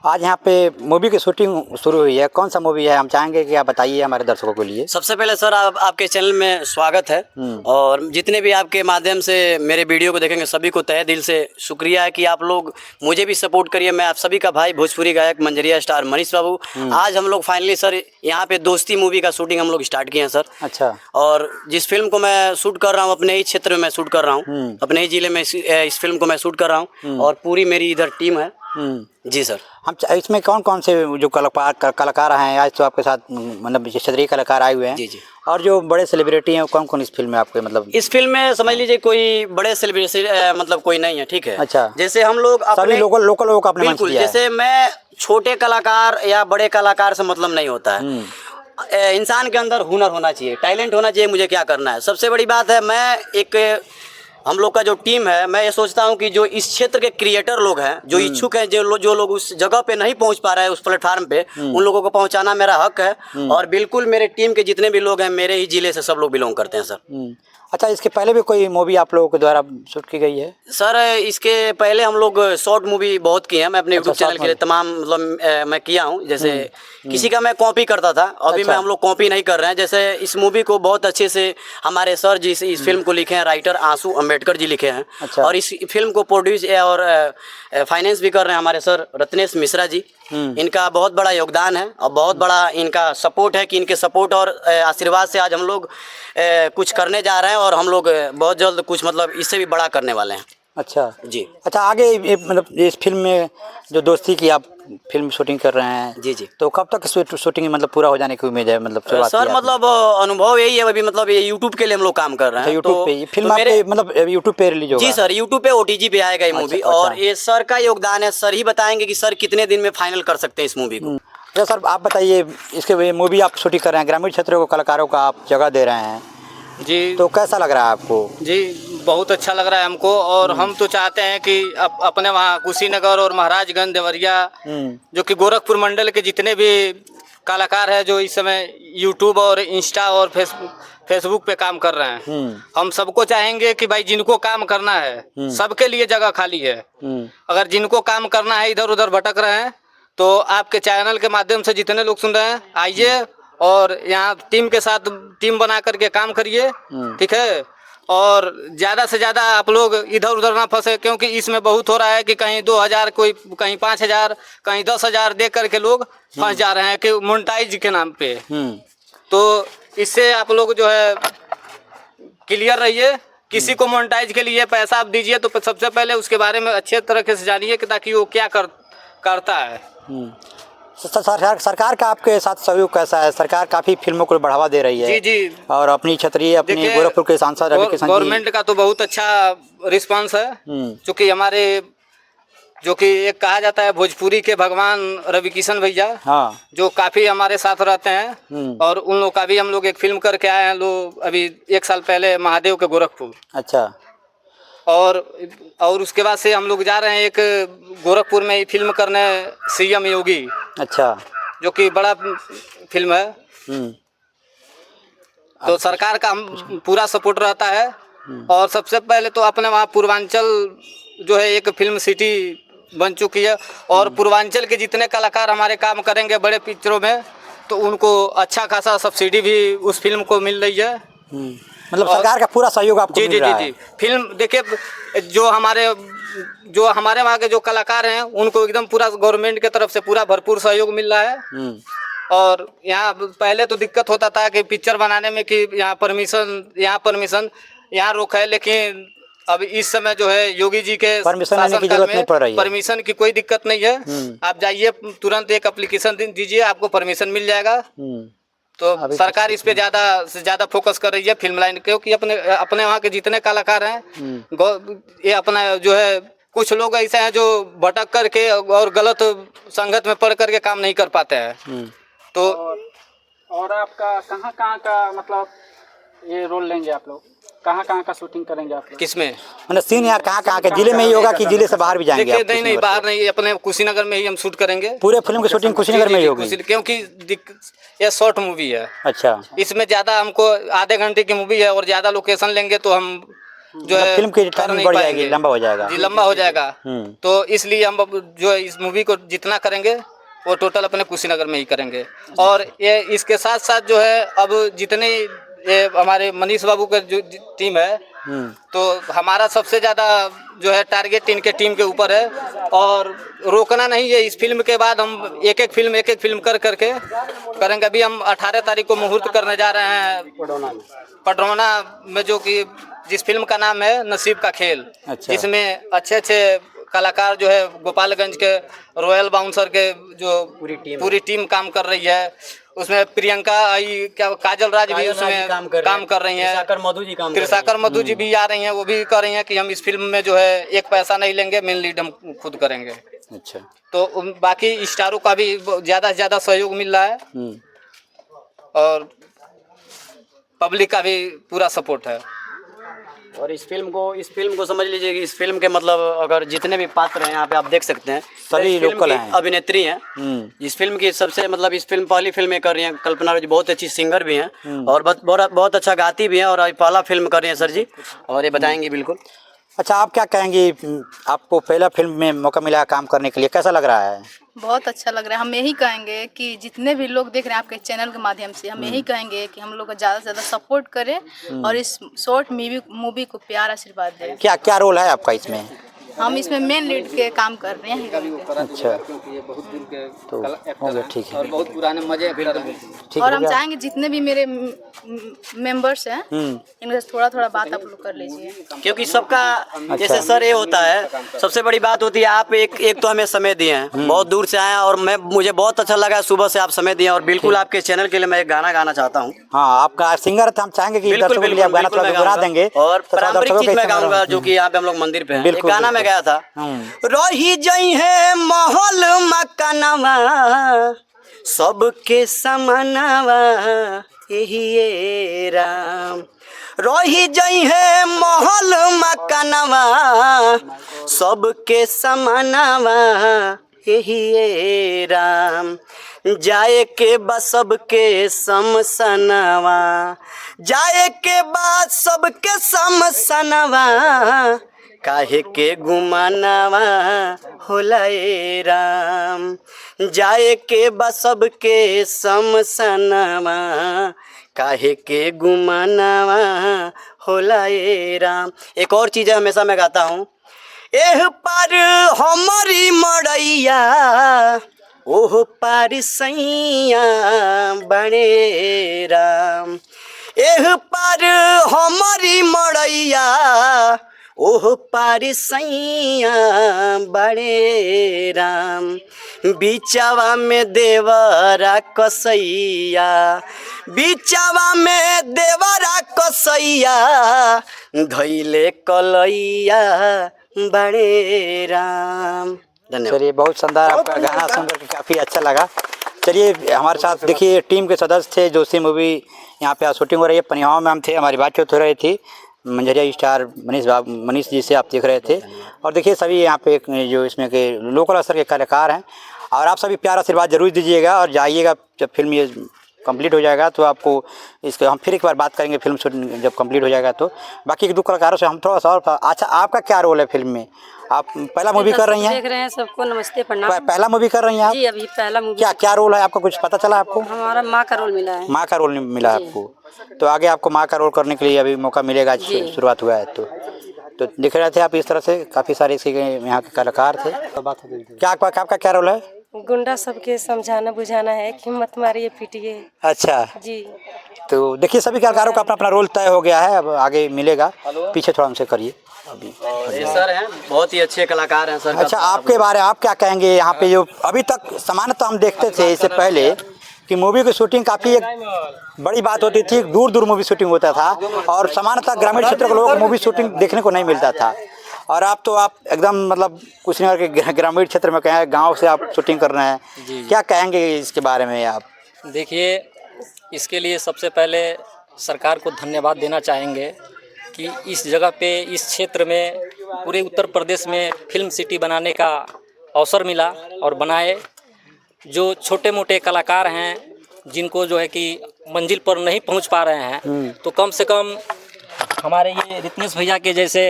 आज यहाँ पे मूवी की शूटिंग शुरू हुई है, कौन सा मूवी है? हम चाहेंगे कि आप बताइए हमारे दर्शकों के लिए। सबसे पहले सर आपके चैनल में स्वागत है और जितने भी आपके माध्यम से मेरे वीडियो को देखेंगे सभी को तहे दिल से शुक्रिया है कि आप लोग मुझे भी सपोर्ट करिए। मैं आप सभी का भाई भोजपुरी गायक मंजरिया स्टार मनीष बाबू। आज हम लोग फाइनली सर यहाँ पे दोस्ती मूवी का शूटिंग हम लोग स्टार्ट किए हैं सर। अच्छा। और जिस फिल्म को मैं शूट कर रहा हूँ अपने ही क्षेत्र में मैं शूट कर रहा हूँ, अपने ही जिले में इस फिल्म को मैं शूट कर रहा हूँ और पूरी मेरी इधर टीम है। जी सर। हम इसमें कौन कौन से जो कलाकार हैं आज तो आपके साथ, मतलब क्षेत्रीय कलाकार आए हुए हैं? जी जी। और जो बड़े सेलिब्रिटी हैं कौन कौन इस फिल्म में आपके, मतलब इस फिल्म में समझ लीजिए कोई बड़े सेलिब्रिटी मतलब कोई नहीं है, ठीक है। अच्छा। जैसे हम लोग सभी लोकल लोगों का आपने मंच बिल्कुल, दिया है। जैसे मैं छोटे कलाकार या बड़े कलाकार से मतलब नहीं होता है। इंसान के अंदर हुनर होना चाहिए, टैलेंट होना चाहिए। मुझे क्या करना है, सबसे बड़ी बात है मैं हम लोग का जो टीम है, मैं ये सोचता हूँ कि जो इस क्षेत्र के क्रिएटर लोग हैं, जो इच्छुक हैं, जो लोग उस जगह पे नहीं पहुँच पा रहे हैं उस प्लेटफार्म पे, उन लोगों को पहुँचाना मेरा हक है। और बिल्कुल मेरे टीम के जितने भी लोग हैं मेरे ही जिले से सब लोग बिलोंग करते हैं सर। अच्छा, इसके पहले भी कोई मूवी आप लोगों के द्वारा शूट की गई है? सर इसके पहले हम लोग शॉर्ट मूवी बहुत किए हैं। मैं अपने यूट्यूब चैनल के लिए तमाम मतलब मैं किया हूँ। जैसे किसी का मैं कॉपी करता था, अभी मैं हम लोग कॉपी नहीं कर रहे हैं। जैसे इस मूवी को बहुत अच्छे से हमारे सर जी इस फिल्म को लिखे हैं, राइटर आंसू अम्बेडकर जी लिखे हैं। अच्छा। और इस फिल्म को प्रोड्यूस और फाइनेंस भी कर रहे हैं हमारे सर रत्नेश मिश्रा जी। इनका बहुत बड़ा योगदान है और बहुत बड़ा इनका सपोर्ट है कि इनके सपोर्ट और आशीर्वाद से आज हम लोग कुछ करने जा रहे हैं और हम लोग बहुत जल्द कुछ मतलब इससे भी बड़ा करने वाले हैं। अच्छा जी। अच्छा, आगे मतलब इस फिल्म में जो दोस्ती की आप फिल्म शूटिंग कर रहे हैं, जी जी, तो कब तक शूटिंग मतलब पूरा हो जाने की उम्मीद है? मतलब सर मतलब अनुभव यही है अभी, मतलब ये यूट्यूब के लिए हम लोग काम कर रहे हैं। यूट्यूब पे फिल्म आपके मतलब यूट्यूब पे रिलीज होगा? जी सर, यूट्यूब पे ओटीजी पे आएगा ये मूवी। और ये सर का योगदान है, सर ही बताएंगे कि सर कितने दिन में फाइनल कर सकते हैं इस मूवी को। अच्छा सर, आप बताइए, इसके मूवी आप शूटिंग कर रहे हैं, ग्रामीण क्षेत्रों को कलाकारों का आप जगह दे रहे हैं जी, तो कैसा लग रहा है आपको? जी बहुत अच्छा लग रहा है हमको। और हम तो चाहते हैं कि अपने वहाँ कुशीनगर और महाराजगंज देवरिया, जो कि गोरखपुर मंडल के जितने भी कलाकार हैं जो इस समय यूट्यूब और इंस्टा और फेसबुक पे काम कर रहे हैं, हम सबको चाहेंगे कि भाई जिनको काम करना है सबके लिए जगह खाली है। अगर जिनको काम करना है इधर उधर भटक रहे हैं तो आपके चैनल के माध्यम से जितने लोग सुन रहे हैं आइए और यहाँ टीम के साथ टीम बना करके काम करिए, ठीक है। और ज़्यादा से ज़्यादा आप लोग इधर उधर ना फंसे, क्योंकि इसमें बहुत हो रहा है कि कहीं 2000 कोई कहीं 5000 कहीं 10,000 दे करके लोग फंस जा रहे हैं कि मोनेटाइज के नाम पे। तो इससे आप लोग जो है क्लियर रहिए। किसी को मोनेटाइज के लिए पैसा आप दीजिए तो सबसे पहले उसके बारे में अच्छे तरीके से जानिए कि ताकि वो क्या करता है। सरकार का आपके साथ सहयोग कैसा है? सरकार काफी फिल्मों को बढ़ावा दे रही है। जी जी। और अपनी क्षेत्रीय अपनी गोरखपुर के सांसद रवि किशन जी, गवर्नमेंट का तो बहुत अच्छा रिस्पांस है। क्योंकि हमारे जो कि एक कहा जाता है भोजपुरी के भगवान रवि किशन भैया, हाँ, जो काफी हमारे साथ रहते हैं। और उन लोग का भी हम लोग एक फिल्म करके आए हैं लोग अभी 1 साल पहले महादेव के गोरखपुर। अच्छा। और उसके बाद से हम लोग जा रहे हैं एक गोरखपुर में फिल्म करने सीएम योगी। अच्छा। जो कि बड़ा फिल्म है। तो सरकार का हम पूरा सपोर्ट रहता है। और सबसे पहले तो अपने वहाँ पूर्वांचल जो है एक फिल्म सिटी बन चुकी है और पूर्वांचल के जितने कलाकार हमारे काम करेंगे बड़े पिक्चरों में तो उनको अच्छा खासा सब्सिडी भी उस फिल्म को मिल रही है। मतलब सरकार का पूरा सहयोग आपको मिल रहा है। जी। फिल्म देखिए, जो हमारे वहाँ के जो कलाकार हैं उनको एकदम पूरा गवर्नमेंट के तरफ से पूरा भरपूर सहयोग मिल रहा है। और यहाँ पहले तो दिक्कत होता था कि पिक्चर बनाने में कि यहाँ परमिशन यहाँ रोक है, लेकिन अब इस समय जो है योगी जी के शासनकाल में परमिशन की कोई दिक्कत नहीं है। आप जाइए तुरंत एक एप्लीकेशन दीजिए, आपको परमिशन मिल जाएगा। तो सरकार इस पे ज़्यादा से ज़्यादा फोकस कर रही है फिल्म लाइन, क्योंकि अपने वहाँ के जितने कलाकार हैं ये अपना जो है कुछ लोग ऐसे हैं जो भटक करके और गलत संगत में पढ़ करके काम नहीं कर पाते हैं। तो और आपका कहाँ का मतलब ये रोल लेंगे आप लोग? कहाँ का शूटिंग करेंगे आप लोग? किसमें मतलब सीन यार कहाँ के जिले में ही होगा कि जिले से बाहर भी जाएंगे? नहीं बाहर नहीं, अपने कुशीनगर में ही हम शूट करेंगे। पूरे फिल्म की शूटिंग कुशीनगर में ही होगी? क्योंकि ये शॉर्ट मूवी है। अच्छा। इसमें ज़्यादा हमको आधे घंटे की मूवी है और ज़्यादा लोकेशन लेंगे तो हम जो है फिल्म की कर टाइमिंग नहीं बढ़ पाएंगे। जाएगी, लंबा हो जाएगा। जी लंबा हो जाएगा। तो इसलिए हम अब जो है इस मूवी को जितना करेंगे वो टोटल अपने कुशीनगर में ही करेंगे। और ये इसके साथ साथ जो है अब जितने ये हमारे मनीष बाबू का जो टीम है, तो हमारा सबसे ज़्यादा जो है टारगेट इनके टीम के ऊपर है। और रोकना नहीं है, इस फिल्म के बाद हम एक एक फिल्म कर करके करेंगे। अभी हम 18 तारीख को मुहूर्त करने जा रहे हैं पडरौना में, जो कि जिस फिल्म का नाम है नसीब का खेल। अच्छा। जिसमें अच्छे कलाकार जो है गोपालगंज के रॉयल बाउंसर के जो पूरी टीम काम कर रही है। उसमें प्रियंका आई, क्या काजल राज भी उसमें काम कर रही हैं। त्रिशाकर मधु जी भी आ रही हैं, वो भी कह रही हैं कि हम इस फिल्म में जो है एक पैसा नहीं लेंगे, मेन लीड हम खुद करेंगे। अच्छा। तो बाकी स्टारों का भी ज़्यादा से ज़्यादा सहयोग मिल रहा है और पब्लिक का भी पूरा सपोर्ट है। और इस फिल्म को समझ लीजिए कि इस फिल्म के मतलब अगर जितने भी पात्र हैं यहाँ पे आप देख सकते हैं, सभी इस फिल्म लोकल की हैं। अभिनेत्री हैं। इस फिल्म की सबसे मतलब इस फिल्म पहली फिल्म कर रही हैं कल्पना राज, बहुत अच्छी सिंगर भी हैं और बहुत अच्छा गाती भी हैं और अभी पहला फिल्म कर रही हैं सर जी, और ये बताएंगी बिल्कुल। अच्छा, आप क्या कहेंगे, आपको पहला फिल्म में मौका मिला काम करने के लिए, कैसा लग रहा है? बहुत अच्छा लग रहा है। हम यही कहेंगे कि जितने भी लोग देख रहे हैं आपके चैनल के माध्यम से, हम यही कहेंगे कि हम लोग को ज़्यादा से ज़्यादा सपोर्ट करें और इस शॉर्ट मूवी को प्यार आशीर्वाद दें। क्या क्या रोल है आपका इसमें? हम इसमें मेन लीड के काम कर रहे हैं हीरोइन के। अच्छा, तो हो गया, ठीक है। और बहुत पुराने मजे ठीक और हो हम गया। चाहेंगे जितने भी मेरे मेंबर्स हैं इनसे थोड़ा बात आप लोग कर लीजिए, क्योंकि सबका जैसे सर ये होता है, सबसे बड़ी बात होती है आप एक तो हमें समय दिए हैं, बहुत दूर से आए हैं और मुझे बहुत अच्छा लगा सुबह से आप समय दिए और बिल्कुल आपके चैनल के लिए मैं एक गाना गाना चाहता हूँ। हाँ, आपका सिंगर तो हम चाहेंगे कि दर्शकों के लिए आप गाना थोड़ा गुनगुना देंगे और तो थोड़ा पारंपरिक दर्शकों चीज के मैं इस्तेमाल गाऊंगा, हो। जो कि यहाँ पे हम लोग मंदिर पे हैं। एक बिल्कुल, गाना मैं गाया था, रही जई है महल मकानवा सबके समानवा यही ये राम, रही जई है महल मकानवा सबके समानवा यही ये राम, जाए के बस सबके समसनवा, जाए के बाद सबके समसनवा, काहे के गुमानवा होला ए राम, जाए के बस सबके समसनवा, काहे के गुमानवा होला ए राम। एक और चीज़ हमेशा मैं गाता हूँ, एह पर हमारी मड़ैया ओह पार सैया बड़े राम, एह पर हमारी मड़ैया ओह पार सैया बड़े राम, बिचवा में देवरा कसैया, बिचवा में देवरा कसैया, धैले कलैया बड़े राम। धन्यवाद। चलिए, बहुत शानदार आपका गाना सुनकर के काफ़ी अच्छा लगा। चलिए, हमारे साथ देखिए टीम के सदस्य थे, जोशी मूवी यहाँ पे शूटिंग हो रही है, पनिहाव में हम थे, हमारी बातचीत हो रही थी मंझरिया स्टार मनीष जी से आप देख रहे थे। और देखिए सभी यहाँ पे जो इसमें के लोकल स्तर के कलाकार हैं, और आप सभी प्यार आशीर्वाद जरूर दीजिएगा और जाइएगा। जब फिल्म ये कंप्लीट हो जाएगा तो आपको इसके हम फिर एक बार बात करेंगे, फिल्म शूटिंग जब कंप्लीट हो जाएगा तो। बाकी के दो कलाकारों से हम थोड़ा सा और, अच्छा आपका क्या रोल है फिल्म में? आप पहला मूवी कर रही हैं? देख रहे हैं सबको नमस्ते प्रणाम। पहला मूवी कर रही हैं आप? जी अभी पहला मूवी। क्या क्या रोल है आपका, कुछ पता चला आपको? हमारा माँ का रोल मिला है। माँ का रोल मिला है आपको, तो आगे आपको माँ का रोल करने के लिए अभी मौका मिलेगा, शुरुआत हुआ है तो दिख रहे थे आप इस तरह से, काफ़ी सारे इसके यहाँ के कलाकार थे। क्या आपका क्या रोल है? गुंडा सबके समझाना बुझाना है, हिम्मत मारिए पीटिए। अच्छा जी, तो देखिए सभी कलाकारों का अपना अपना रोल तय हो गया है, अब आगे मिलेगा। पीछे थोड़ा हमसे करिए अभी। ये सर हैं, बहुत ही अच्छे कलाकार हैं सर। अच्छा, आपके बारे में आप क्या कहेंगे? यहाँ पे जो अभी तक सामान्यतः हम देखते थे इससे पहले कि मूवी की शूटिंग काफ़ी एक बड़ी बात होती थी, दूर दूर मूवी शूटिंग होता था और सामान्यतः ग्रामीण क्षेत्र के लोगों को मूवी शूटिंग देखने को नहीं मिलता था। और आप तो आप एकदम मतलब कुशीनगर के ग्रामीण क्षेत्र में कहें, गांव से आप शूटिंग कर रहे हैं, क्या कहेंगे इसके बारे में आप? देखिए, इसके लिए सबसे पहले सरकार को धन्यवाद देना चाहेंगे कि इस जगह पे, इस क्षेत्र में, पूरे उत्तर प्रदेश में फिल्म सिटी बनाने का अवसर मिला और बनाए। जो छोटे मोटे कलाकार हैं जिनको जो है कि मंजिल पर नहीं पहुंच पा रहे हैं, तो कम से कम हमारे ये रितनेश भैया के जैसे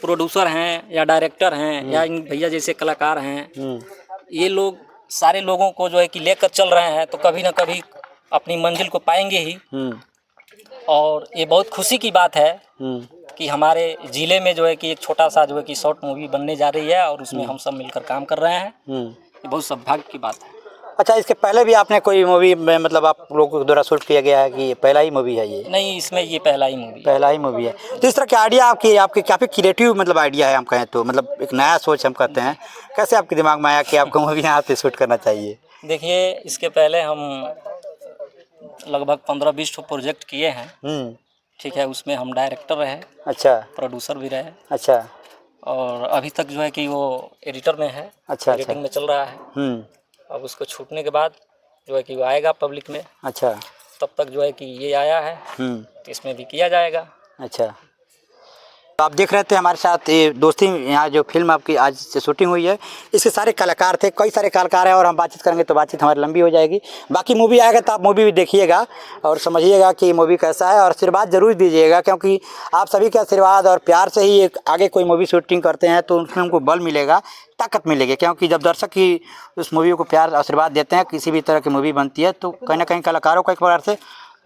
प्रोड्यूसर हैं या डायरेक्टर हैं या इन भैया जैसे कलाकार हैं, ये लोग सारे लोगों को जो है कि लेकर चल रहे हैं तो कभी ना कभी अपनी मंजिल को पाएंगे ही। और ये बहुत खुशी की बात है कि हमारे ज़िले में जो है कि एक छोटा सा जो है कि शॉर्ट मूवी बनने जा रही है और उसमें हम सब मिलकर काम कर रहे हैं। ये बहुत सौभाग्य की बात है। अच्छा, इसके पहले भी आपने कोई मूवी में मतलब आप लोगों के द्वारा शूट किया गया है कि ये पहला ही मूवी है? ये नहीं, इसमें ये पहला ही मूवी है। तो इस तरह के आइडिया आपके काफ़ी क्रिएटिव मतलब आइडिया है हम कहें तो, मतलब एक नया सोच हम कहते हैं, कैसे आपके दिमाग में आया कि आपको मूवी यहाँ पे शूट करना चाहिए? देखिए, इसके पहले हम लगभग 15-20 प्रोजेक्ट किए हैं। ठीक है, उसमें हम डायरेक्टर रहे, अच्छा, प्रोड्यूसर भी रहे, अच्छा, और अभी तक जो है कि वो एडिटर में है, अच्छा, एडिटिंग में चल रहा है। अब उसको छूटने के बाद जो है कि वो आएगा पब्लिक में। अच्छा, तब तक जो है कि ये आया है तो इसमें भी किया जाएगा। अच्छा। तो आप देख रहे थे हमारे साथ ये दोस्ती, यहाँ जो फिल्म आपकी आज से शूटिंग हुई है, इसके सारे कलाकार थे, कई सारे कलाकार हैं और हम बातचीत करेंगे तो बातचीत हमारी लंबी हो जाएगी। बाकी मूवी आएगा तो आप मूवी भी देखिएगा और समझिएगा कि मूवी कैसा है और आशीर्वाद जरूर दीजिएगा, क्योंकि आप सभी के आशीर्वाद और प्यार से ही एक आगे कोई मूवी शूटिंग करते हैं तो उसमें हमको बल मिलेगा, ताकत मिलेगी। क्योंकि जब दर्शक ही उस मूवी को प्यार आशीर्वाद देते हैं, किसी भी तरह की मूवी बनती है, तो कहीं ना कहीं कलाकारों का एक प्रकार से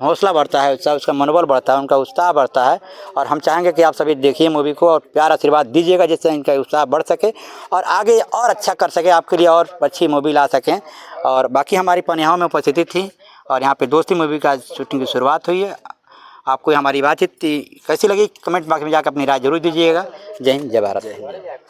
हौसला बढ़ता है, उसका मनोबल बढ़ता है, उनका उत्साह बढ़ता है। और हम चाहेंगे कि आप सभी देखिए मूवी को और प्यार आशीर्वाद दीजिएगा, जिससे इनका उत्साह बढ़ सके और आगे और अच्छा कर सके, आपके लिए और अच्छी मूवी ला सकें। और बाकी हमारी पनियाओं में उपस्थिति थी और यहाँ पे दोस्ती मूवी का शूटिंग की शुरुआत हुई है। आपको हमारी बातचीत कैसी लगी कमेंट बॉक्स में जाकर अपनी राय जरूर दीजिएगा। जय हिंद, जय भारत।